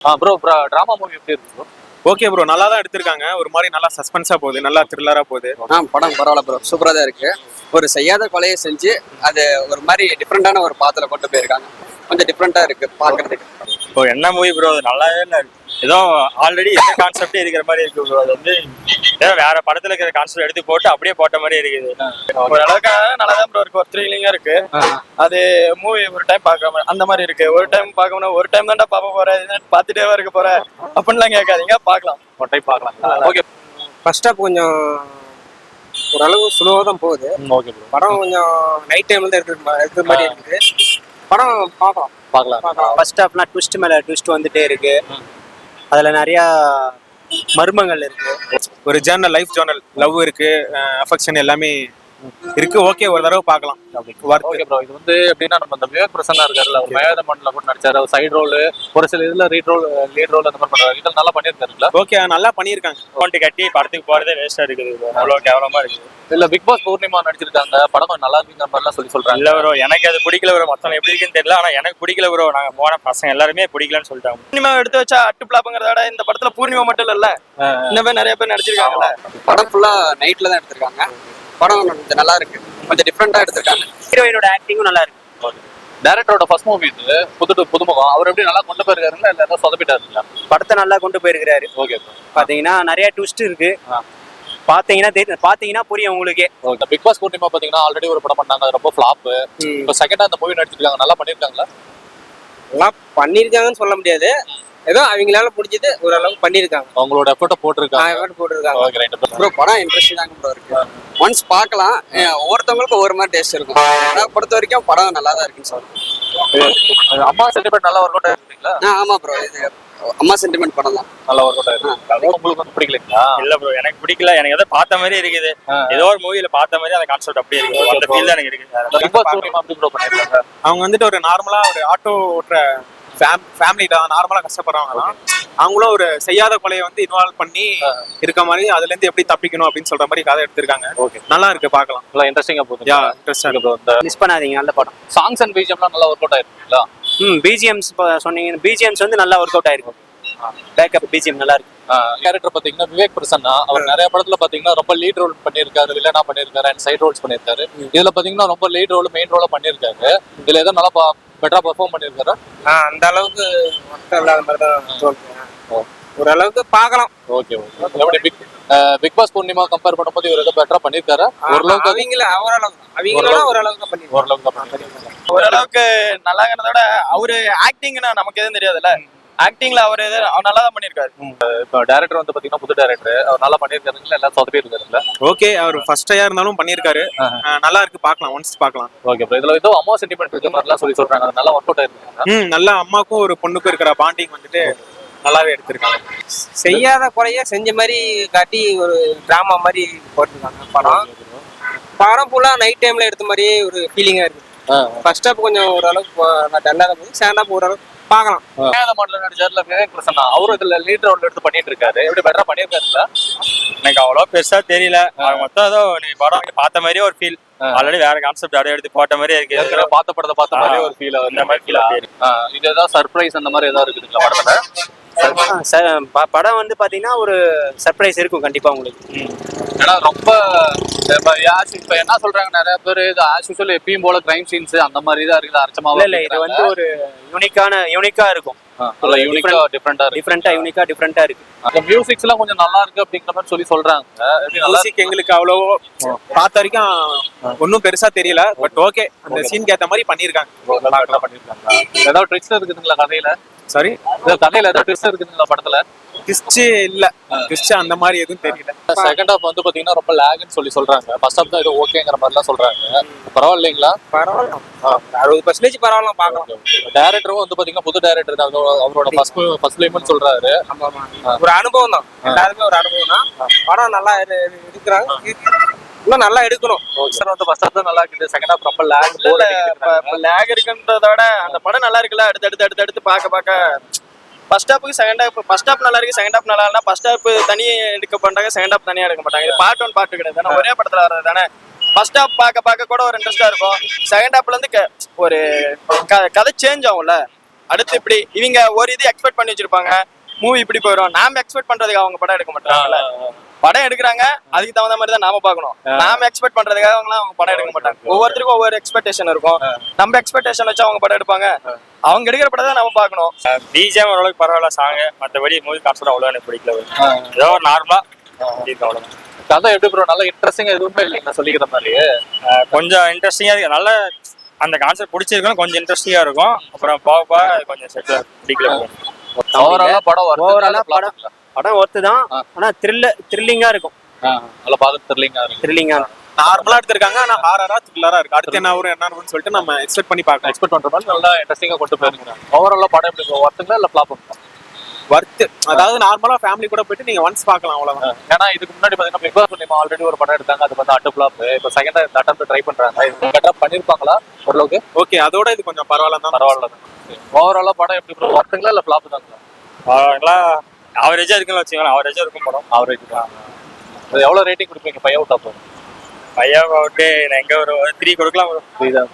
Bro drama movie எப்படி இருக்கு bro? Okay bro, நல்லா தான் எடுத்திருக்காங்க. ஒரு மாதிரி நல்லா சஸ்பென்ஸா போகுது, நல்லா த்ரில்லரா போகுது. படம் பரவாயில்ல ப்ரோ, சூப்பரா தான் இருக்கு. ஒரு செய்யாத கொலையை செஞ்சு அது ஒரு மாதிரி டிஃப்ரெண்டான ஒரு பாத்துல கொண்டு போயிருக்காங்க. கொஞ்சம் டிஃப்ரெண்டா இருக்கு பாக்குறதுக்கு. இப்போ என்ன மூவி ப்ரோ, அது நல்லாவே இல்லை. ஏதோ ஆல்ரெடி இந்த கான்செப்டே இருக்கிற மாதிரி இருக்கு ப்ரோ. அது வந்து ஏதோ வேற படத்துல இருக்கிற கான்செப்ட் எடுத்து போட்டு அப்படியே போட்ட மாதிரி இருக்குது. ஓரளவுக்கு நல்லா தான் ப்ரோ இருக்கு, ஒரு த்ரில்லிங்கா இருக்கு. அது மூவி ஒரு டைம் பார்க்காம அந்த மாதிரி இருக்கு. ஒரு டைம் பார்க்கணும், ஒரு டைம் தான்டா பார்க்க போறேன், பார்த்துட்டே இருக்க போறேன் அப்படின்லாம் கேட்காதீங்க, பார்க்கலாம், ஒரு டைம் பார்க்கலாம். ஓகே, ஃபர்ஸ்ட் ஹாப் கொஞ்சம் ஓரளவு ஸ்லோவாக தான் போகுது. Okay bro. படம் கொஞ்சம் நைட் டைம்ல தான் இருக்கிற மாதிரி இருக்குது. படம் பார்க்கலாம். ஃபர்ஸ்ட் ஹாப்லாம் ட்விஸ்ட் மேல ட்விஸ்ட் வந்துட்டே இருக்கு. அதுல நிறைய மர்மங்கள் இருக்கு. ஒரு ஜேர்னல், லைஃப் ஜேர்னல், லவ் இருக்கு, அஃபெக்ஷன் எல்லாமே இருக்கு. ஓகே, ஒரு தடவை பார்க்கலாம். ஓகே ப்ரோ, இது வந்து எப்படின்னா நம்ம அந்த விவேக் பிரசன்னா இருக்காருல்ல, அவர் மயாத மண்டல கூட நடிச்சாரு. அவர் சைடு ரோல், ஒரு சில இதுல லீட் ரோல் அந்த மாதிரி பண்றாரு. இதெல்லாம் நல்லா பண்ணியிருக்காருல்ல. ஓகே, நல்லா பண்ணியிருக்காங்க. அமௌண்ட் கட்டி படத்துக்கு போறதே வேஸ்டா இருக்குது, அவ்வளோ கேவலமா இருக்கு. இல்ல பிக் பாஸ் பூர்ணிமா நடிச்சிருக்காங்க, படம் கொஞ்சம் நல்லா இருக்குங்கிற மாதிரிலாம் சொல்றாங்க. இல்ல ப்ரோ, எனக்கு அது பிடிக்கல ப்ரோ. மொத்தம் எப்படி இருக்குன்னு தெரியல, ஆனா எனக்கு பிடிக்கல ப்ரோ. நாங்க போன பசங்க எல்லாருமே பிடிக்கலன்னு சொல்லிட்டாங்க. பூர்ணிமா எடுத்து வச்சா அட்டுப்பிளாப்புங்கிறத விட இந்த படத்துல பூர்ணிமா மட்டும் இல்ல, இந்த மாதிரி நிறைய பேர் நடிச்சிருக்காங்கல்ல. படம் ஃபுல்லா நைட்ல தான் எடுத்திருக்காங்க. படம் கொஞ்சம் நல்லா இருக்கு, கொஞ்சம் டிஃப்ரெண்டா எடுத்திருக்காங்க. ஹீரோயினோட ஆக்டிங்கும் நல்லா இருக்கு. டைரக்டரோட ஃபர்ஸ்ட் மூவி இது, புதுமுகம். அவர் எப்படி நல்லா கொண்டு போயிருக்காருங்களா இல்ல ஏதாவது சொதப்பிட்டாருங்களா? படத்தை நல்லா கொண்டு போயிருக்கிறாரு. Okay bro. பாத்தீங்கன்னா நிறைய ட்விஸ்ட் இருக்கு. பாத்தீங்கன்னா புரியும் உங்களுக்கே. ஓகே, பிக் பாஸ் பூர்ணிமா பாத்தீங்கன்னா ஆல்ரெடி ஒரு படம் பண்ணாங்க, அது ரொம்ப ஃபிளாப். இப்போ செகண்டா அந்த மூவி நடிச்சிருக்காங்க, நல்லா பண்ணிருக்காங்களா? நல்லா பண்ணிருக்காங்கன்னு சொல்ல முடியாது, ஏதோ அவங்களால பிடிச்சது ஓரளவுக்கு பண்ணிருக்காங்க. அவங்களோட எஃபர்ட்டை போட்டிருக்காங்க. போட்டிருக்காங்க. ப்ரோ படம் இன்ட்ரெஸ்டிங்காக ப்ரோ இருக்கு. ஒன்ஸ் பார்க்கலாம். ஒவ்வொருத்தவங்களுக்கு ஒவ்வொரு மாதிரி டேஸ்ட் இருக்கும். நான் பொறுத்த வரைக்கும் படம் நல்லா தான் இருக்குன்னு சொல்றேன். அம்மா சென்டிமெண்ட் நல்லா ஒர்க் அவுட் ஆயிருக்கீங்களா? ஆமா ப்ரோ, இது அம்மா சென்டிமெண்ட் படம் தான், நல்லா ஒர்க் அவுட் ஆயிருக்கு. உங்களுக்கு வந்து பிடிக்கலீங்களா? இல்ல ப்ரோ, எனக்கு பிடிக்கல. எனக்கு ஏதோ பார்த்த மாதிரி இருக்குது, ஏதோ ஒரு மூவில பார்த்த மாதிரி அந்த கான்செப்ட் அப்படியே இருக்கு. அந்த ஃபீல் தான் எனக்கு இருக்கு. பிக் பாஸ் பூர்ணிமா அப்படி ப்ரோ பண்ணிருக்காங்க. அவங்க வந்துட்டு ஒரு நார்மலா ஒரு ஆட்டோ ஓட்டுற ஃபேமிலி தான், நார்மலா கஷ்டப்படுறவங்க தான். அவங்களும் ஒரு செய்யாத கொலையை வந்து இன்வால்வ் பண்ணி இருக்க மாதிரி, அதுல இருந்து எப்படி தப்பிக்கணும் அப்படின்னு சொல்ற மாதிரி கதை எடுத்திருக்காங்க. ஓகே, நல்லா இருக்கு, பார்க்கலாம். நல்லா இன்ட்ரெஸ்டிங்கா போகுது. இன்ட்ரெஸ்டா இருக்கு. இந்த மிஸ் பண்ணாதீங்க, நல்ல படம். சாங்ஸ் அண்ட் பிஜிஎம்லாம் நல்லா ஒர்க் அவுட் ஆயிருக்குங்களா? பிஜிஎம்ஸ் சொன்னீங்க, பிஜிஎம்ஸ் வந்து நல்லா ஒர்க் அவுட் ஆயிருக்கு. பேக்கப் பிஜிஎம் நல்லா இருக்கு. கேரக்டர் பாத்தீங்கன்னா விவேக் பிரசன்னா, அவர் நிறைய படத்துல பாத்தீங்கன்னா ரொம்ப லீட் ரோல் பண்ணிருக்காரு, வில்லனா பண்ணிருக்காரு, அண்ட் சைட் ரோல்ஸ் பண்ணிருக்காரு. இதுல பாத்தீங்கன்னா ரொம்ப லீட் ரோல், மெயின் ரோல பண்ணிருக்காரு. இதுல ஏதோ நல்லா பெட்டரா பெர்ஃபார்ம் பண்ணிருக்காரு. அந்த அளவுக்கு மொத்தம் இல்லாத மாதிரி தான் ஓரளவுக்கு பார்க்கலாம். Okay okay. Big boss Poornima compare பண்ணும்போது இவர் ஏதோ பெட்டரா பண்ணிருக்காரு. ஓரளவுக்கு ஓரளவுக்கு நல்லாங்கிறத விட அவரு ஆக்டிங்னா நமக்கு எதுவும் தெரியாதுல்ல. ஆக்டிங்ல அவர் நல்லா தான் பண்ணிருக்காரு. இப்போ டைரக்டர் வந்து பாத்தீங்கன்னா புது டைரக்டர், அவர் நல்லா பண்ணிருக்காருங்களா? எல்லாம் சொதப்பி இருக்காருங்களா? ஓகே, அவர் ஃபர்ஸ்ட் இயர் இருந்தாலும் பண்ணிருக்காரு, நல்லா இருக்கு, பார்க்கலாம், ஒன்ஸ் பார்க்கலாம். ஓகே ப்ரோ, இதுல ஏதோ அம்மா சென்டிமெண்ட் இருக்க மாதிரிலாம் சொல்றாங்க, நல்லா ஒர்க் அவுட் ஆயிருக்கு. நல்லா அம்மாக்கும் ஒரு பொண்ணுக்கும் இருக்கிற பாண்டிங் வந்துட்டு நல்லாவே எடுத்திருக்காங்க. செய்யாத குறைய செஞ்ச மாதிரி காட்டி ஒரு டிராமா மாதிரி போட்டிருக்காங்க. படம் ஃபுல்லா நைட் டைம்ல எடுத்த மாதிரியே ஒரு ஃபீலிங்கா இருக்கு. ஃபர்ஸ்ட் ஹாப் கொஞ்சம் ஓரளவுக்கு டல்லா தான் போகுது, செகண்ட் ஹாப் ஓரளவுக்கு பார்க்கலாம். மாடல நடிச்சார்ல விவேக் பிரசன்னா, அவரும் இதுல லீட் ரோல் எடுத்து பண்ணிட்டு இருக்காரு. எப்படி பெட்டரா பண்ணிருக்காருங்களா? எனக்கு அவ்வளவு பெருசா தெரியல. மொத்தம் ஏதோ நீ படம் பார்த்த மாதிரியே ஒரு ஃபீல். ஆல்ரெடி வேற கான்செப்ட் அப்படியே எடுத்து போட்ட மாதிரியே இருக்கு. பார்த்த படத்தை பார்த்த மாதிரியே ஒரு ஃபீல், அந்த மாதிரி ஃபீல். இது ஏதாவது சர்ப்ரைஸ் அந்த மாதிரி ஏதாவது இருக்குதுங்களா படத்துல? படம் வந்து பாத்தீங்கன்னா ஒரு சர்ப்ரைஸ் இருக்கும் கண்டிப்பா உங்களுக்கு. ஏன்னா ரொம்ப இப்ப என்ன சொல்றாங்க நிறைய பேர், இது ஆஸ் யூசுவல் எப்பயும் போல கிரைம் சீன்ஸ் அந்த மாதிரி தான் இருக்குது, அர்ச்சமாவே. இல்ல, இது வந்து ஒரு யூனிக்கா இருக்கும். டிஃபரெண்டா இருக்கு. அந்த மியூசிக்ஸ் எல்லாம் கொஞ்சம் நல்லா இருக்கு அப்படிங்கிற மாதிரி சொல்றாங்க. மியூசிக் எங்களுக்கு அவ்வளோ பார்த்த வரைக்கும் ஒன்னும் பெருசா தெரியல, பட் ஓகே, அந்த சீனுக்கு ஏத்த மாதிரி பண்ணிருக்காங்க. ஏதாவது ட்விஸ்ட் இருக்குதுங்களா கதையில? சாரி, கதையில ஏதாவது ட்விஸ்ட் இருக்குதுங்களா படத்துல? ட்விஸ்ட் இல்ல, ட்விஸ்ட் அந்த மாதிரி எதுவும் தெரியல. செகண்ட் ஹாஃப் வந்து பாத்தீங்கன்னா ரொம்ப லாக்னு சொல்றாங்க. ஃபர்ஸ்ட் ஹாஃப் தான் இது ஓகேங்கிற மாதிரி எல்லாம் சொல்றாங்க. பரவாயில்லைங்களா? பரவாயில்ல, 60% பரவாயில்ல, பார்க்கலாம். டைரக்டரும் வந்து பாத்தீங்கன்னா புது டைரக்டர், அவரோட ஃபர்ஸ்ட் ஃபிலிம்னு சொல்றாரு. ஒரு அனுபவம் தான், எல்லாருமே ஒரு அனுபவம் தான். படம் நல்லா எடுக்கிறாங்க, இன்னும் நல்லா எடுக்கணும். சார் வந்து ஃபர்ஸ்ட் ஹாஃப் தான் நல்லா இருக்குது, செகண்ட் ஹாஃப் ரொம்ப லேக் இருக்குன்றத விட அந்த படம் நல்லா இருக்குல்ல. அடுத்து பார்க்க ஃபர்ஸ்ட் ஹாப்புக்கு செகண்ட் ஹாப், ஃபர்ஸ்ட் ஹாப் நல்லா இருக்கு, செகண்ட் ஹாப் நல்லா இல்லைனா ஃபர்ஸ்ட் ஹாப் தனியே எடுக்க மாட்டாங்க, செகண்ட் ஹாப் தனியா எடுக்க மாட்டாங்க. இது பார்ட் 1 பார்ட் 2 கிடையாது தானே, ஒரே படத்துல வர்றது தானே. ஃபர்ஸ்ட் ஹாப் பார்க்க கூட ஒரு இன்ட்ரெஸ்டா இருக்கும். செகண்ட் ஹாப்ல இருந்து ஒரு கதை சேஞ்ச் ஆகும்ல, அடுத்து இப்படி இவங்க ஒரு இது எக்ஸ்பெக்ட் பண்ணி வச்சிருப்பாங்க, மூவி இப்படி போயிடும். நாம எக்ஸ்பெக்ட் பண்றதுக்கு அவங்க படம் எடுக்க மாட்டாங்கல்ல. படம் எடுக்கிறாங்க, அதுக்கு தகுந்த மாதிரி தான் நாம பார்க்கணும். நாம எக்ஸ்பெக்ட் பண்றதுக்காக அவங்க படம் எடுக்க மாட்டாங்க. ஒவ்வொருத்தருக்கும் ஒவ்வொரு எக்ஸ்பெக்டேஷன் இருக்கும். நம்ம எக்ஸ்பெக்டேஷன் வச்சு அவங்க படம் எடுப்பாங்க. அவங்க எடுக்கிற படம் தான் நம்ம பார்க்கணும். பிஜிஎம் ஓரளவுக்கு பரவாயில்ல, சாங் மற்றபடி மூவி கான்செப்ட் அவ்வளோ எனக்கு பிடிக்கல. ஏதோ நார்மலா அவ்வளோ. கதை எப்படி ப்ரோ? நல்லா இன்ட்ரெஸ்டிங்கா எதுவுமே இல்லைங்க நான் சொல்லிக்கிற மாதிரி. கொஞ்சம் இன்ட்ரெஸ்டிங்கா இருக்கு, நல்ல அந்த கான்செப்ட் பிடிச்சிருக்கும், கொஞ்சம் இன்ட்ரெஸ்டிங்கா இருக்கும். அப்புறம் போக கொஞ்சம் செட் பிடிக்கல. ஓவராலா படம் ஓவராலா படம் ஒர்த்து தான். ஆனா த்ரில்லிங்கா இருக்கும். நல்லா பார்த்து த்ரில்லிங்கா நார்மலா எடுத்திருக்காங்க, ஆனா ஹாரரா த்ரில்லரா இருக்கு. அடுத்து என்ன வரும் என்னன்னு சொல்லிட்டு நம்ம எக்ஸ்பெக்ட் பண்ணி பார்க்கலாம். எக்ஸ்பெக்ட் பண்ற மாதிரி நல்லா இன்ட்ரெஸ்டிங்கா கொண்டு போயிருங்க. ஓவராலா படம் எப்படி ஒர்த்துங்களா இல்ல ஃபிளாப் பண்ணுங்களா? வர்த்து, அதாவது நார்மலா ஃபேமிலி கூட போயிட்டு நீங்க ஒன்ஸ் பார்க்கலாம், அவ்வளவுதான். ஏன்னா இதுக்கு முன்னாடி பாத்தீங்கன்னா பிக் பாஸ் மூலியமா ஆல்ரெடி ஒரு படம் எடுத்தாங்க, அது வந்து அட்டு ஃபிளாப். இப்போ செகண்டா இந்த அட்டம் ட்ரை பண்றாங்க. இது பெட்டரா பண்ணிருப்பாங்களா ஓரளவுக்கு? ஓகே, அதோட இது கொஞ்சம் பரவாயில்ல தான். பரவாயில்ல. ஓவராலா படம் எப்படி ப்ரோ? ஒர்த்துங்களா இல்ல ஃபிளாப் தாங்களா? ஆவரேஜா இருக்குன்னு வச்சுக்கோங்களேன். ஆவரேஜா இருக்கும் படம். ஆவரேஜ் தான். எவ்வளவு ரேட்டிங் கொடுப்பீங்க? 5 அவுட் ஆஃப் 5 அவுட் நான் எங்க ஒரு 3 கொடுக்கலாம். 3 தான்.